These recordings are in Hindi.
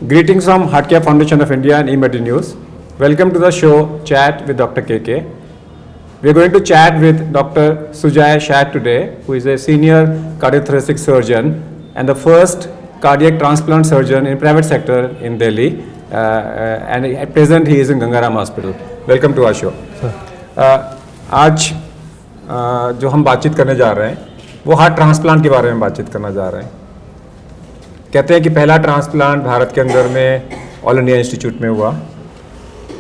Greetings from Heartcare Foundation of India and eMedi News. Welcome to the show Chat with Dr. KK. We are going to chat with Dr. Sujay Shah today, who is a senior cardiothoracic surgeon and the first cardiac transplant surgeon in private sector in Delhi. And at present he is in Gangaram Hospital. Welcome to our show. आज जो हम बातचीत करने जा रहे हैं वो हार्ट ट्रांसप्लांट के बारे में बातचीत करना जा रहे हैं. कहते हैं कि पहला ट्रांसप्लांट भारत के अंदर में ऑल इंडिया इंस्टीट्यूट में हुआ.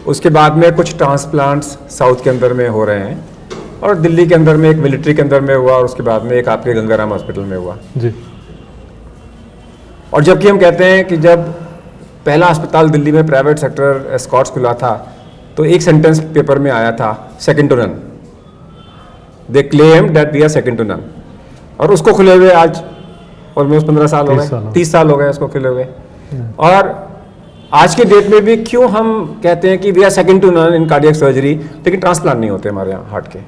उसके बाद में कुछ ट्रांसप्लांट्स साउथ के अंदर में हो रहे हैं और दिल्ली के अंदर में एक मिलिट्री के अंदर में हुआ और उसके बाद में एक आपके गंगाराम हॉस्पिटल में हुआ जी. और जबकि हम कहते हैं कि जब पहला अस्पताल दिल्ली में प्राइवेट सेक्टर स्कॉट्स खुला था तो एक सेंटेंस पेपर में आया था second to none. They claim that we are second to none. और उसको खुले हुए आज ऑलमोस्ट 15 साल हो गए, 30 साल हो गए उसको खुले हुए. और आज के डेट में भी क्यों हम कहते हैं कि we are second to none in cardiac surgery, लेकिन ट्रांसप्लांट नहीं होते हमारे यहाँ हार्ट के.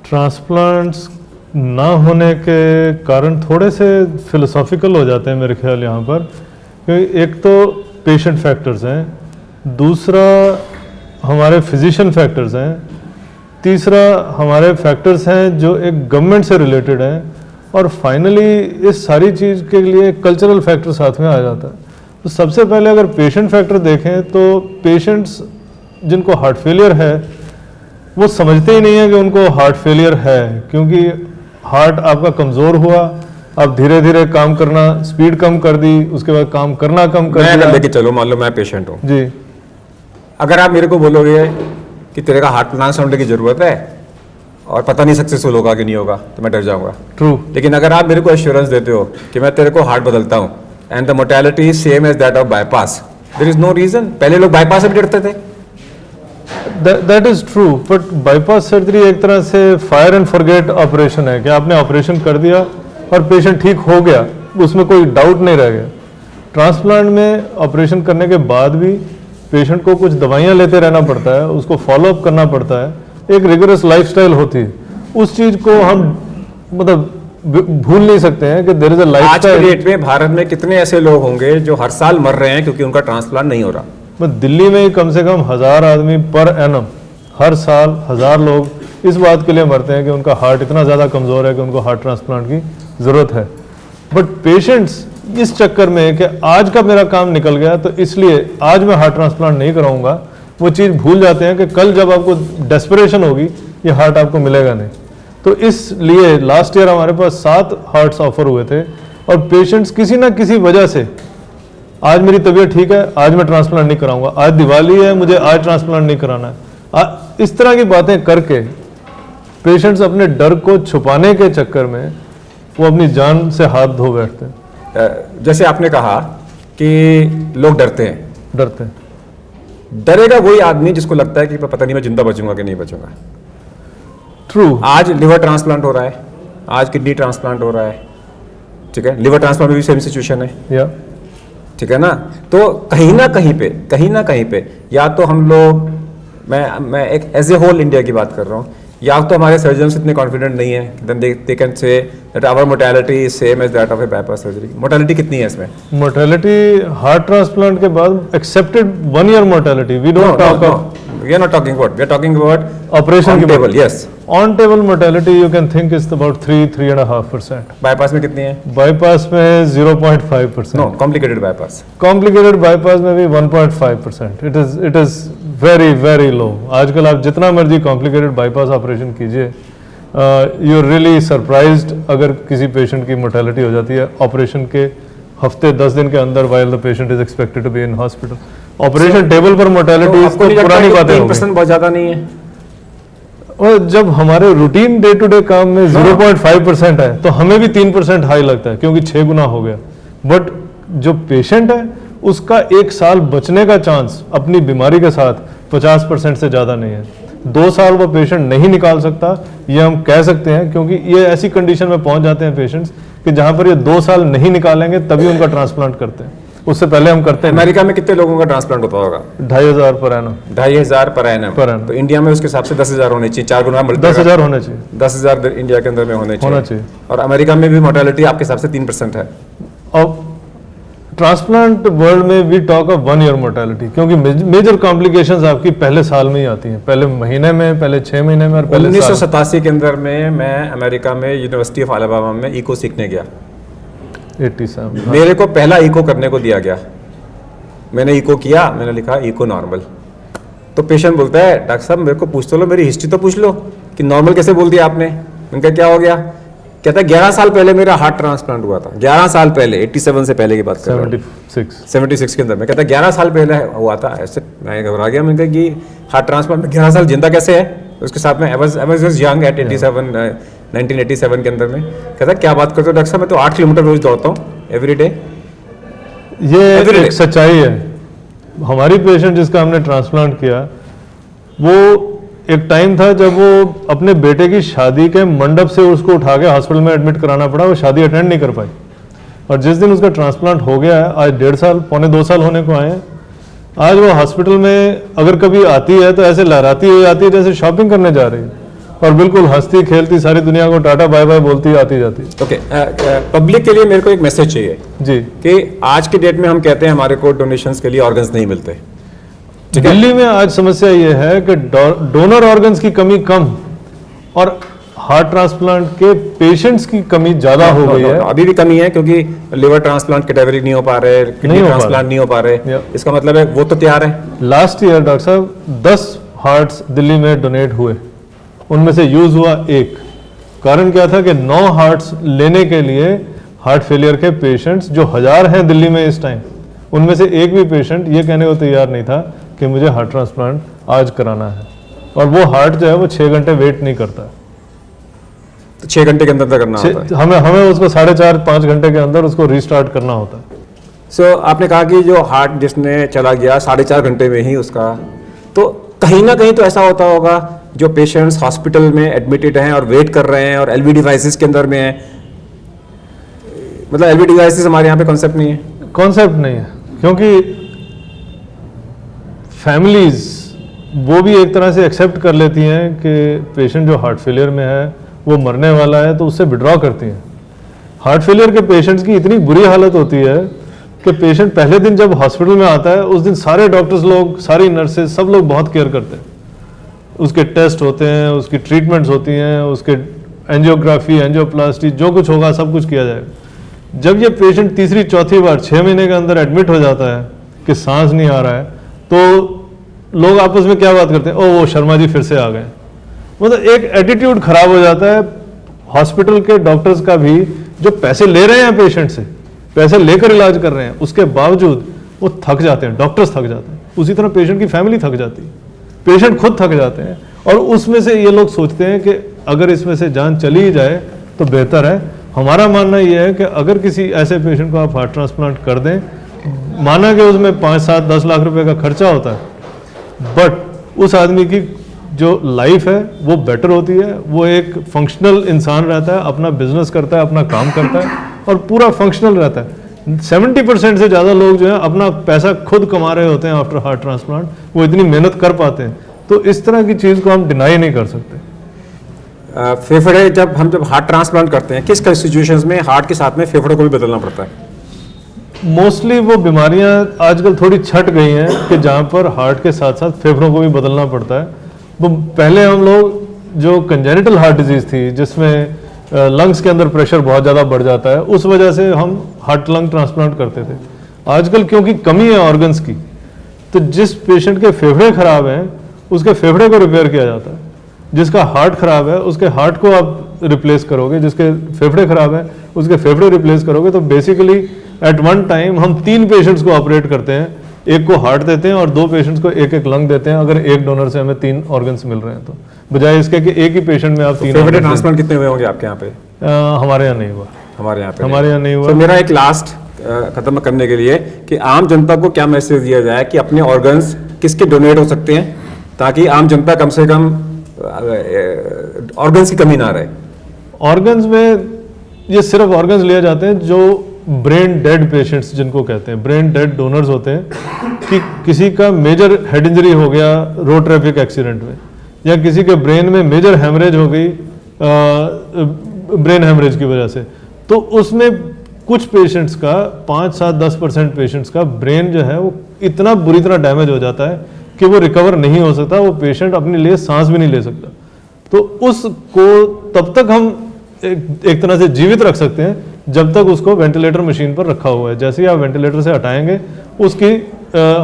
ट्रांसप्लांट्स ना होने के कारण थोड़े से फिलोसॉफिकल हो जाते हैं मेरे ख्याल यहाँ पर. क्योंकि एक तो पेशेंट फैक्टर्स हैं, दूसरा हमारे फिजिशियन फैक्टर्स हैं, तीसरा हमारे फैक्टर्स हैं जो एक गवर्नमेंट से रिलेटेड हैं, और फाइनली इस सारी चीज़ के लिए कल्चरल फैक्टर साथ में आ जाता है. तो सबसे पहले अगर पेशेंट फैक्टर देखें तो पेशेंट्स जिनको हार्ट फेलियर है वो समझते ही नहीं है कि उनको हार्ट फेलियर है, क्योंकि हार्ट आपका कमज़ोर हुआ, आप धीरे धीरे काम करना स्पीड कम कर दी, उसके बाद काम करना कम कर दिया. लेके चलो, मान लो मैं पेशेंट हूँ जी. अगर आप मेरे को बोलोगे कि तेरे का हार्ट ट्रांसप्लांट की ज़रूरत है और पता नहीं सक्सेसफुल होगा कि नहीं होगा, तो मैं डर जाऊंगा. ट्रू. लेकिन अगर आप मेरे को एश्योरेंस देते हो कि मैं तेरे को हार्ट बदलता हूँ and the mortality is same as that of bypass, there is no reason. पहले लोग बाईपास से भी डरते थे. That is true, but bypass surgery एक तरह से फायर एंड फॉरगेट ऑपरेशन है कि आपने ऑपरेशन कर दिया और पेशेंट ठीक हो गया, उसमें कोई डाउट नहीं रह गया. ट्रांसप्लांट में ऑपरेशन करने के बाद भी पेशेंट को कुछ दवाइयाँ लेते रहना पड़ता है, उसको फॉलोअप करना पड़ता है, एक रिगरस लाइफस्टाइल होती है. उस चीज़ को हम मतलब भूल नहीं सकते हैं कि देयर इज अ लाइफस्टाइल. आज के डेट में भारत में कितने ऐसे लोग होंगे जो हर साल मर रहे हैं क्योंकि उनका ट्रांसप्लांट नहीं हो रहा. दिल्ली में ही कम से कम 1000 आदमी पर एनम हर साल 1000 लोग इस बात के लिए मरते हैं कि उनका हार्ट इतना ज़्यादा कमज़ोर है कि उनको हार्ट ट्रांसप्लांट की ज़रूरत है. बट पेशेंट्स इस चक्कर में कि आज का मेरा काम निकल गया तो इसलिए आज मैं हार्ट ट्रांसप्लांट नहीं कराऊंगा, वो चीज़ भूल जाते हैं कि कल जब आपको डेस्परेशन होगी ये हार्ट आपको मिलेगा नहीं. तो इसलिए लास्ट ईयर हमारे पास 7 हार्ट्स ऑफर हुए थे और पेशेंट्स किसी ना किसी वजह से आज मेरी तबीयत ठीक है, आज मैं ट्रांसप्लांट नहीं कराऊंगा, आज दिवाली है मुझे आज ट्रांसप्लांट नहीं कराना है, इस तरह की बातें करके पेशेंट्स अपने डर को छुपाने के चक्कर में वो अपनी जान से हाथ धो बैठते हैं. जैसे आपने कहा कि लोग डरते हैं. डरेगा वही आदमी जिसको लगता है कि पता नहीं मैं जिंदा बचूंगा कि नहीं बचूंगा. ट्रू. आज लिवर ट्रांसप्लांट हो रहा है, आज किडनी ट्रांसप्लांट हो रहा है, ठीक है. लिवर ट्रांसप्लांट में भी सेम सिचुएशन है, या ठीक है ना. तो कहीं ना कहीं पे या तो हम लोग, मैं एक एज ए होल इंडिया की बात कर रहा हूँ, या तो हमारे सर्जन्स इतने कॉन्फिडेंट नहीं है, then they can say that our mortality is same as that of a bypass surgery. Mortality कितनी है इसमें? मोर्टेलिटी हार्ट ट्रांसप्लांट के बाद accepted 1 year mortality. We don't talk of, we are not talking about, we are talking about operation on table. Yes, on table mortality you can think is about 3.5%. Bypass में कितनी है? बाईपास में 0.5%. No, complicated bypass. Complicated bypass में भी 1.5%. It is very very low. आजकल आप जितना मर्जी कॉम्प्लिकेटेड बाईपास ऑपरेशन कीजिए, यू आर रियली सरप्राइज्ड अगर किसी पेशेंट की मोर्टेलिटी हो जाती है ऑपरेशन के हफ्ते 10 दिन के अंदर, while the patient is expected to be in hospital. Operation table पर मोर्टेलिटी तो पुरानी बातें हो गई. 3% बहुत ज्यादा नहीं है. और जब हमारे रूटीन डे टू डे काम में 0.5% है तो हमें भी 3% हाई लगता है क्योंकि 6 गुना हो गया. बट जो पेशेंट है उसका 1 साल बचने का चांस अपनी बीमारी के साथ 50% से ज़्यादा नहीं है. 2 साल वो पेशेंट नहीं निकाल सकता, ये हम कह सकते हैं, क्योंकि ये ऐसी कंडीशन में पहुंच जाते हैं पेशेंट्स कि जहां पर ये 2 साल नहीं निकालेंगे तभी उनका ट्रांसप्लांट करते हैं, उससे पहले हम करते हैं. अमेरिका में कितने लोगों का ट्रांसप्लांट होता होगा? 2,500 पर एनम. 2,500 per annum. तो इंडिया में उसके हिसाब से 10,000 होने चाहिए, 4 गुना 10,000 होने चाहिए. 10,000 इंडिया के अंदर में होने चाहिए. और अमेरिका में भी मोर्टेलिटी आपके हिसाब से 3% है. अब ट्रांसप्लांट वर्ल्ड में we talk of 1 year mortality, क्योंकि मेजर कॉम्प्लिकेशंस आपकी पहले साल में ही आती हैं, पहले महीने में, पहले 6 महीने में और पहले 1987 के अंदर में मैं अमेरिका में यूनिवर्सिटी ऑफ अलाबामा में इको सीखने गया। 87 मेरे को पहला इको करने को दिया गया, मैंने इको किया, मैंने लिखा इको नॉर्मल। तो पेशेंट बोलता है डॉक्टर साहब मेरे को पूछ तो लो, मेरी हिस्ट्री तो पूछ लो कि नॉर्मल कैसे बोल दिया आपने। उनका क्या हो गया? कहता है 11 साल पहले मेरा हार्ट ट्रांसप्लांट हुआ था, 11 साल पहले, 87 से पहले की बात कर रहा हूं। 76 के अंदर में कहता है 11 साल पहले हुआ था। ऐसे मैं घबरा गया, मैंने कहा कि हार्ट ट्रांसप्लांट में 11 साल जिंदा कैसे है? उसके साथ में आई वाज यंग एट 1987 के अंदर में। कहता है क्या बात करते हो डॉक्टर साहब, मैं तो 8 किलोमीटर रोज दौड़ता हूँ एवरी डे। ये एक सच्चाई है। हमारी पेशेंट जिसका हमने ट्रांसप्लांट किया, वो एक टाइम था जब वो अपने बेटे की शादी के मंडप से उसको उठा के हॉस्पिटल में एडमिट कराना पड़ा, वो शादी अटेंड नहीं कर पाई। और जिस दिन उसका ट्रांसप्लांट हो गया है, आज 1.5 साल, पौने 2 साल होने को आए हैं, आज वो हॉस्पिटल में अगर कभी आती है तो ऐसे लहराती हुई आती है जैसे शॉपिंग करने जा रही है, और बिल्कुल हंसती खेलती सारी दुनिया को टाटा बाय बाय बोलती आती जाती। ओके, पब्लिक के लिए मेरे को एक मैसेज चाहिए जी कि आज के डेट में हम कहते हैं हमारे को डोनेशंस के लिए ऑर्गन्स नहीं मिलते। दिल्ली में आज समस्या ये है कि डोनर ऑर्गन्स की कमी कम और हार्ट ट्रांसप्लांट के पेशेंट्स की कमी ज्यादा हो गई है। अभी भी कमी है क्योंकि लिवर ट्रांसप्लांट कैटेगरी नहीं हो पा रहे, किडनी ट्रांसप्लांट नहीं हो पा रहे। इसका मतलब है वो तो तैयार है। लास्ट ईयर डॉक्टर साहब 10 हार्ट्स दिल्ली में डोनेट हुए, उनमें से यूज हुआ 1। कारण क्या था कि 9 हार्ट्स लेने के लिए हार्ट फेलियर के पेशेंट्स जो 1000 हैं दिल्ली में इस टाइम, उनमें से एक भी पेशेंट ये कहने को तैयार नहीं था कि मुझे हार्ट ट्रांसप्लांट आज कराना है। और वो हार्ट जो है वो 6 घंटे वेट नहीं करता, तो 6 घंटे के अंदर करना होता है। हमें उसको 4.5-5 घंटे के अंदर उसको रिस्टार्ट करना होता है। सो आपने कहा कि जो हार्ट जिसने चला गया 4.5 घंटे में ही उसका, तो कहीं ना कहीं तो ऐसा होता होगा जो पेशेंट्स हॉस्पिटल में एडमिटेड हैं और वेट कर रहे हैं और एलवी डिवाइसेस के अंदर में हैं, मतलब एलवी डिवाइसेस हमारे यहाँ पे कॉन्सेप्ट नहीं है। कॉन्सेप्ट नहीं है, क्योंकि फैमिलीज वो भी एक तरह से एक्सेप्ट कर लेती हैं कि पेशेंट जो हार्ट फेलियर में है वो मरने वाला है, तो उससे विड्रॉ करती हैं। हार्ट फेलियर के पेशेंट्स की इतनी बुरी हालत होती है कि पेशेंट पहले दिन जब हॉस्पिटल में आता है उस दिन सारे डॉक्टर्स लोग, सारी नर्सेज, सब लोग बहुत केयर करते हैं। उसके टेस्ट होते हैं, उसकी ट्रीटमेंट्स होती हैं, उसके एंजियोग्राफी, एंजियोप्लास्टी, जो कुछ होगा सब कुछ किया जाएगा। जब ये पेशेंट तीसरी चौथी बार 6 महीने के अंदर एडमिट हो जाता है कि सांस नहीं आ रहा है, तो लोग आपस में क्या बात करते हैं, ओ वो शर्मा जी फिर से आ गए। मतलब एक एटीट्यूड खराब हो जाता है हॉस्पिटल के डॉक्टर्स का भी, जो पैसे ले रहे हैं पेशेंट से, पैसे लेकर इलाज कर रहे हैं, उसके बावजूद वो थक जाते हैं, डॉक्टर्स थक जाते हैं, उसी तरह पेशेंट की फैमिली थक जाती है, पेशेंट खुद थक जाते हैं। और उसमें से ये लोग सोचते हैं कि अगर इसमें से जान चली ही जाए तो बेहतर है। हमारा मानना यह है कि अगर किसी ऐसे पेशेंट को आप हार्ट ट्रांसप्लांट कर दें, माना कि उसमें 5, 7, 10 लाख रुपए का खर्चा होता है, बट उस आदमी की जो लाइफ है वो बेटर होती है, वो एक फंक्शनल इंसान रहता है, अपना बिजनेस करता है, अपना काम करता है और पूरा फंक्शनल रहता है। 70% से ज़्यादा लोग जो है अपना पैसा खुद कमा रहे होते हैं आफ्टर हार्ट ट्रांसप्लांट, वो इतनी मेहनत कर पाते हैं। तो इस तरह की चीज़ को हम डिनाई नहीं कर सकते। फेफड़े जब हार्ट ट्रांसप्लांट करते हैं, किस सिचुएशंस में हार्ट के साथ में फेफड़ों को भी बदलना पड़ता है? मोस्टली वो बीमारियां आजकल थोड़ी छट गई हैं कि जहाँ पर हार्ट के साथ साथ फेफड़ों को भी बदलना पड़ता है। वो पहले हम लोग जो कंजेनिटल हार्ट डिजीज़ थी, जिसमें लंग्स के अंदर प्रेशर बहुत ज़्यादा बढ़ जाता है, उस वजह से हम हार्ट लंग ट्रांसप्लांट करते थे। आजकल क्योंकि कमी है ऑर्गन्स की, तो जिस पेशेंट के फेफड़े खराब हैं उसके फेफड़े को रिपेयर किया जाता है, जिसका हार्ट खराब है उसके हार्ट को आप रिप्लेस करोगे, जिसके फेफड़े खराब हैं उसके फेफड़े रिप्लेस करोगे। तो बेसिकली एट वन टाइम हम 3 पेशेंट्स को ऑपरेट करते हैं, एक को हार्ट देते हैं और 2 पेशेंट्स को एक लंग देते हैं, अगर एक डोनर से हमें 3 ऑर्गन्स मिल रहे हैं तो, बजाय इसके कि एक ही पेशेंट में आप 3 फेफड़े ट्रांसप्लांट कितने हुए होंगे आपके यहाँ पे? हमारे यहाँ नहीं हुआ। हमारे यहाँ नहीं हुआ। तो मेरा एक लास्ट खत्म करने के लिए कि आम जनता को क्या मैसेज दिया जाए कि अपने ऑर्गन्स किसके डोनेट हो सकते हैं, ताकि आम जनता कम से कम ऑर्गन्स की कमी ना रहे। ऑर्गन्स में ये सिर्फ ऑर्गन्स लिए जाते हैं जो ब्रेन डेड पेशेंट्स जिनको कहते हैं, ब्रेन डेड डोनर्स होते हैं, कि किसी का मेजर हेड इंजरी हो गया रोड ट्रैफिक एक्सीडेंट में, या किसी के ब्रेन में मेजर हेमरेज हो गई ब्रेन हेमरेज की वजह से, तो उसमें कुछ पेशेंट्स का 5, 7, 10% पेशेंट्स का ब्रेन जो है वो इतना बुरी तरह डैमेज हो जाता है कि वो रिकवर नहीं हो सकता, वो पेशेंट अपने लिए सांस भी नहीं ले सकता। तो उसको तब तक हम एक तरह से जीवित रख सकते हैं जब तक उसको वेंटिलेटर मशीन पर रखा हुआ है। जैसे ही आप वेंटिलेटर से हटाएंगे उसकी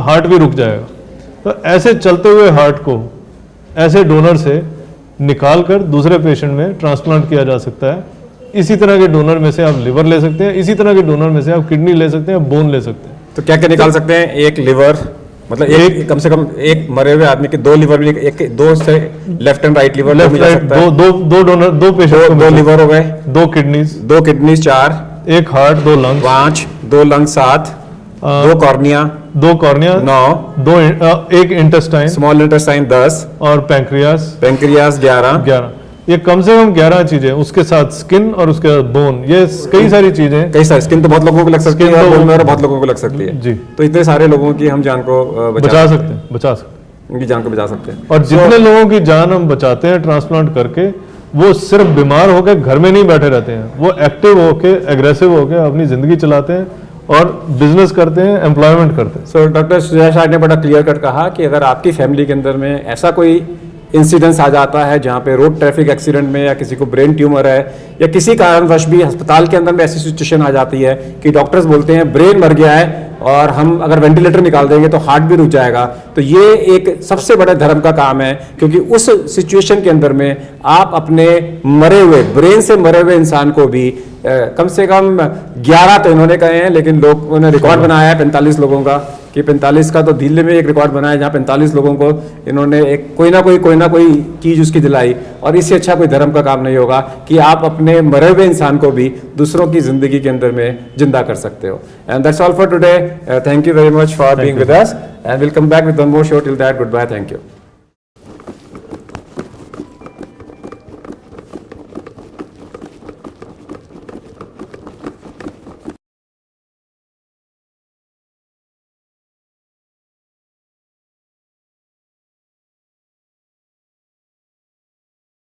हार्ट भी रुक जाएगा। तो ऐसे चलते हुए हार्ट को ऐसे डोनर से निकाल कर दूसरे पेशेंट में ट्रांसप्लांट किया जा सकता है। इसी तरह के डोनर में से आप लिवर ले सकते हैं, इसी तरह के डोनर में से आप किडनी ले सकते हैं, बोन ले सकते हैं। तो क्या क्या निकाल सकते हैं? एक लिवर, मतलब एक कम से कम एक मरे हुए आदमी के 2 लिवर भी, एक 2 से left and right liver left right दो डोनर, 2 पेशेंट, 2 लिवर हो गए, 2 kidneys, 2 kidneys 4, 1 heart, 2 lungs 5, 2 lung 7, 2 cornea 2 cornea 9, 1 intestine, small intestine 10 और पैंक्रियास पेंक्रियास 11। ये कम से कम 11 चीजें, उसके साथ स्किन और उसके साथ बोन, ये कई सारी चीजें। कई सारी स्किन तो बहुत लोगों को लग सकती है, Skin तो बोन में बहुत लोगों को लग सकती है जी। तो इतने सारे लोगों की हम जान को बचा सकते हैं, उनकी जान को बचा सकते हैं। और जितने लोगों की जान हम बचाते हैं ट्रांसप्लांट करके, वो सिर्फ बीमार होकर घर में नहीं बैठे रहते हैं, वो एक्टिव होके, एग्रेसिव होके अपनी जिंदगी चलाते हैं और बिजनेस करते हैं, एम्प्लॉयमेंट करते हैं। सो डॉक्टर सुजय शाह ने बड़ा क्लियर कट कहा कि अगर आपकी फैमिली के अंदर में ऐसा कोई इंसिडेंस आ जाता है जहाँ पे रोड ट्रैफिक एक्सीडेंट में या किसी को ब्रेन ट्यूमर है या किसी कारणवश भी अस्पताल के अंदर में ऐसी सिचुएशन आ जाती है कि डॉक्टर्स बोलते हैं ब्रेन मर गया है और हम अगर वेंटिलेटर निकाल देंगे तो हार्ट भी रुक जाएगा, तो ये एक सबसे बड़े धर्म का काम है, क्योंकि उस सिचुएशन के अंदर में आप अपने मरे हुए, ब्रेन से मरे हुए इंसान को भी कम से कम 11 तो इन्होंने कहे हैं, लेकिन लोगों ने रिकॉर्ड बनाया है 45 लोगों का, कि 45 का तो दिल्ली में एक रिकॉर्ड बनाया जहाँ 45 लोगों को इन्होंने एक कोई ना कोई चीज उसकी दिलाई। और इससे अच्छा कोई धर्म का काम नहीं होगा कि आप अपने मरे हुए इंसान को भी दूसरों की जिंदगी के अंदर में जिंदा कर सकते हो। And that's all for today. Thank you very much for being with us and will come back with one more show. Till that, goodbye, thank you.